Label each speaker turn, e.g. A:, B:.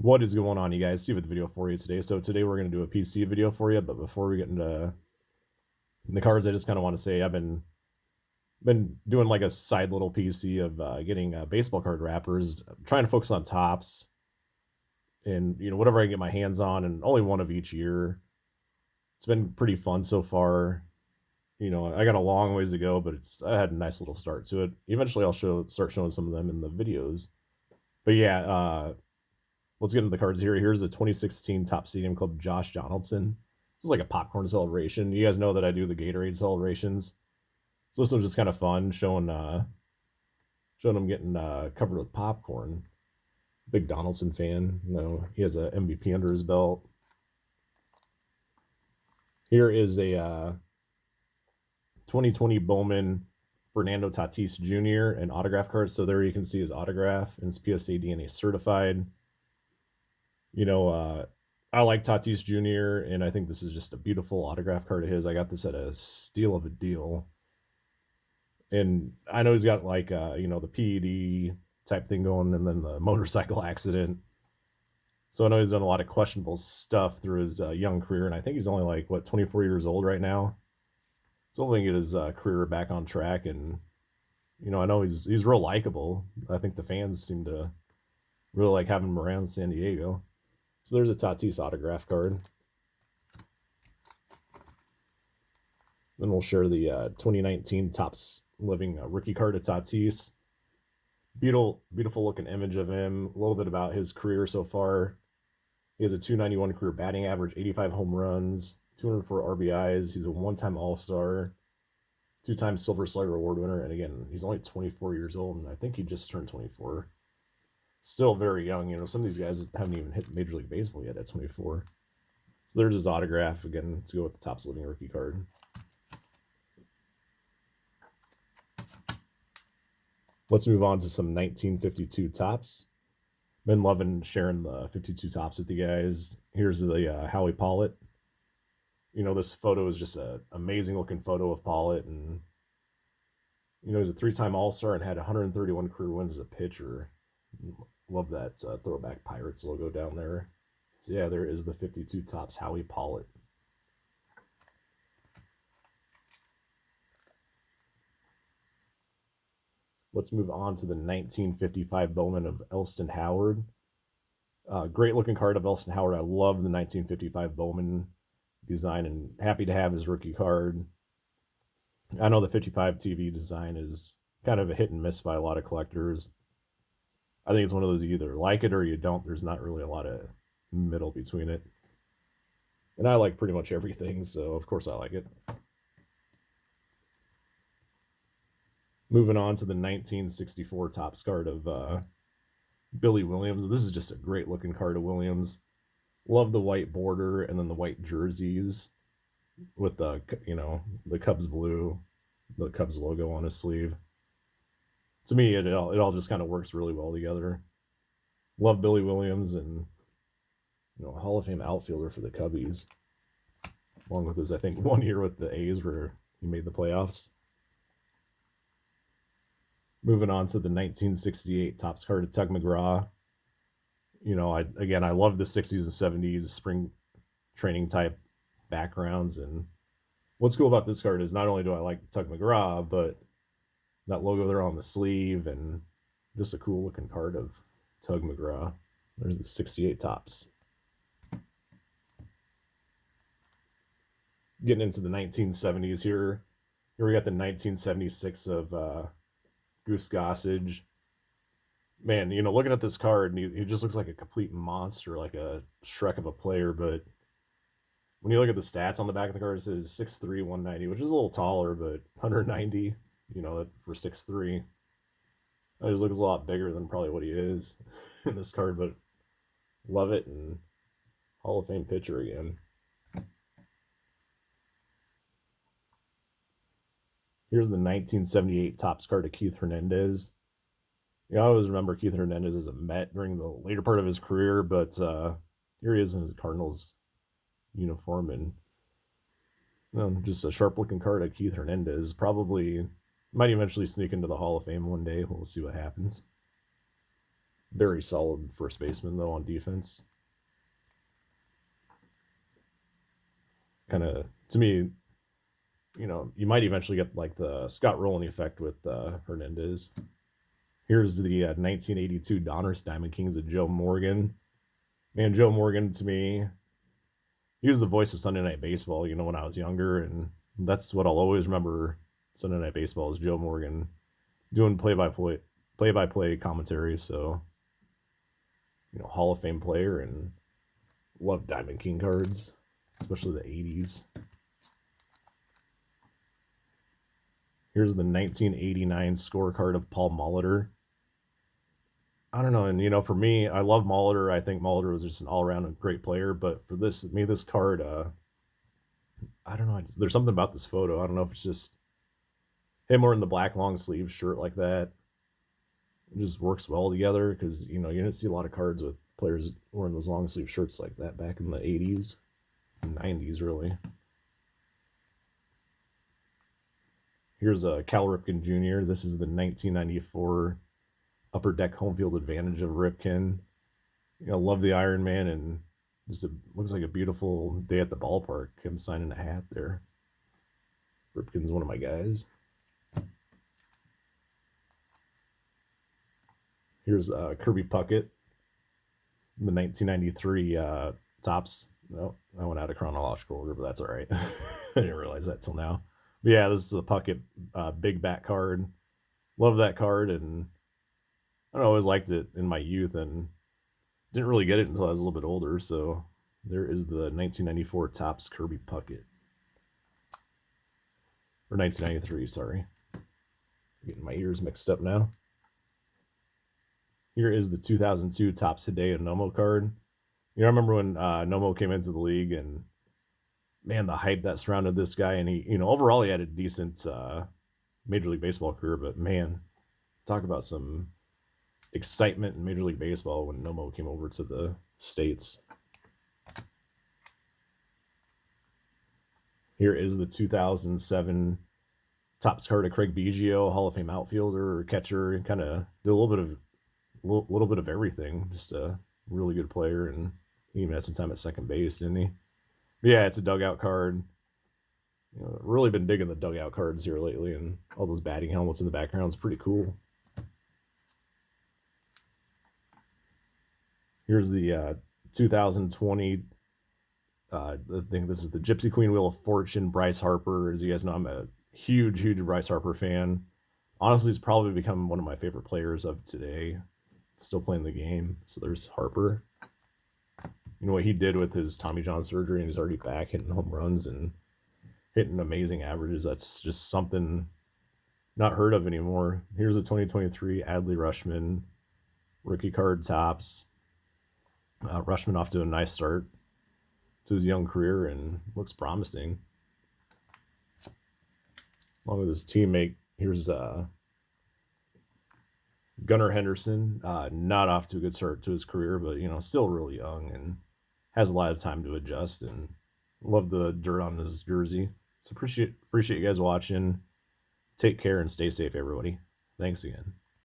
A: What is going on, you guys? Steve with the video for you today. So today we're going to do a PC video for you, but before we get into the cards, I just kind of want to say I've been doing like a side little PC of getting baseball card wrappers, trying to focus on tops and whatever I can get my hands on, and only one of each year. It's been pretty fun so far. I got a long ways to go, but I had a nice little start to it. Eventually, I'll start showing some of them in the videos. But yeah, let's get into the cards here. Here's the 2016 Top Stadium Club Josh Donaldson. This is like a popcorn celebration. You guys know that I do the Gatorade celebrations. So this was just kind of fun, showing him getting covered with popcorn. Big Donaldson fan. He has a MVP under his belt. Here is a 2020 Bowman Fernando Tatis Jr. an autograph card. So there you can see his autograph, and it's PSA DNA certified. I like Tatis Jr., and I think this is just a beautiful autograph card of his. I got this at a steal of a deal. And I know he's got like, the PED type thing going, and then the motorcycle accident. So I know he's done a lot of questionable stuff through his young career, and I think he's only like, 24 years old right now. So hopefully he can get his career back on track. And, I know he's real likable. I think the fans seem to really like having him around San Diego. So there's a Tatis autograph card. Then we'll share the 2019 Topps Living rookie card of Tatis. Beautiful looking image of him. A little bit about his career so far. He has a 291 career batting average, 85 home runs, 204 RBIs. He's a one-time All-Star, two-time Silver Slugger Award winner. And again, he's only 24 years old, and I think he just turned 24. Still very young. Some of these guys haven't even hit Major League Baseball yet at 24. So there's his autograph, again, to go with the Topps Living rookie card. Let's move on to some 1952 Topps. Been loving sharing the 52 Topps with you guys. Here's the Howie Pollet. This photo is just an amazing looking photo of Pollet, and he's a three-time All-Star and had 131 career wins as a pitcher. Love that throwback Pirates logo down there. So yeah, there is the 52 Topps Howie Pollet. Let's move on to the 1955 Bowman of Elston Howard. Great looking card of Elston Howard. I love the 1955 Bowman design, and happy to have his rookie card. I know the 55 TV design is kind of a hit and miss by a lot of collectors. I think it's one of those, you either like it or you don't. There's not really a lot of middle between it. And I like pretty much everything, so of course I like it. Moving on to the 1964 Topps card of Billy Williams. This is just a great looking card of Williams. Love the white border and then the white jerseys with the Cubs blue, the Cubs logo on his sleeve. To me, it all just kind of works really well together. Love Billy Williams, and Hall of Fame outfielder for the Cubbies, along with his, I think, 1 year with the A's where he made the playoffs. Moving on to the 1968 Topps card of Tug McGraw. I love the 60s and 70s spring training type backgrounds, and what's cool about this card is not only do I like Tug McGraw, but that logo there on the sleeve, and just a cool looking card of Tug McGraw. There's the 68 Topps. Getting into the 1970s here. Here we got the 1976 of Goose Gossage. Man, looking at this card, he just looks like a complete monster, like a Shrek of a player. But when you look at the stats on the back of the card, it says 6'3", 190, which is a little taller, but 190, for 6'3". That just looks a lot bigger than probably what he is in this card, but love it, and Hall of Fame pitcher again. Here's the 1978 Topps card of Keith Hernandez. I always remember Keith Hernandez as a Met during the later part of his career, but here he is in his Cardinals uniform, and just a sharp-looking card of Keith Hernandez. Probably might eventually sneak into the Hall of Fame one day. We'll see what happens. Very solid first baseman, though, on defense. Kind of, to me, you might eventually get like the Scott Rowland effect with Hernandez. Here's the 1982 Donruss Diamond Kings of Joe Morgan. Man, Joe Morgan, to me, he was the voice of Sunday Night Baseball, when I was younger, and that's what I'll always remember. Sunday Night Baseball is Joe Morgan doing play-by-play commentary. So, Hall of Fame player, and love Diamond King cards, especially the 80s. Here's the 1989 scorecard of Paul Molitor. I don't know, and for me, I love Molitor. I think Molitor was just an all-around great player. But for this card, I don't know. There's something about this photo. I don't know if it's just him wearing the black long sleeve shirt like that. It just works well together because you didn't see a lot of cards with players wearing those long sleeve shirts like that back in the 80s, 90s, really. Here's a Cal Ripken Jr. This is the 1994 Upper Deck Home Field Advantage of Ripken. Love the Iron Man, and just looks like a beautiful day at the ballpark. Him signing a hat there. Ripken's one of my guys. Here's Kirby Puckett, the 1993 Topps. No, I went out of chronological order, but that's all right. I didn't realize that till now. But yeah, this is the Puckett big bat card. Love that card, and I always liked it in my youth, and didn't really get it until I was a little bit older. So there is the 1994 Topps Kirby Puckett. Or 1993, sorry. Getting my ears mixed up now. Here is the 2002 Topps Hideo Nomo card. I remember when Nomo came into the league, and man, the hype that surrounded this guy. And he, overall he had a decent Major League Baseball career, but man, talk about some excitement in Major League Baseball when Nomo came over to the States. Here is the 2007 Topps card of Craig Biggio, Hall of Fame outfielder or catcher, and kind of did a little bit of everything. Just a really good player, and he even had some time at second base, didn't he? But yeah, it's a dugout card. Really been digging the dugout cards here lately, and all those batting helmets in the background is pretty cool. Here's the 2020. I think this is the Gypsy Queen Wheel of Fortune, Bryce Harper. As you guys know, I'm a huge Bryce Harper fan. Honestly, he's probably become one of my favorite players of today. Still playing the game. So there's Harper. What he did with his Tommy John surgery, and he's already back hitting home runs and hitting amazing averages. That's just something not heard of anymore. Here's a 2023 Adley Rutschman rookie card Topps. Rutschman off to a nice start to his young career and looks promising. Along with his teammate, here's Gunnar Henderson. Not off to a good start to his career, but still really young and has a lot of time to adjust, and love the dirt on his jersey. So appreciate you guys watching. Take care and stay safe, everybody. Thanks again.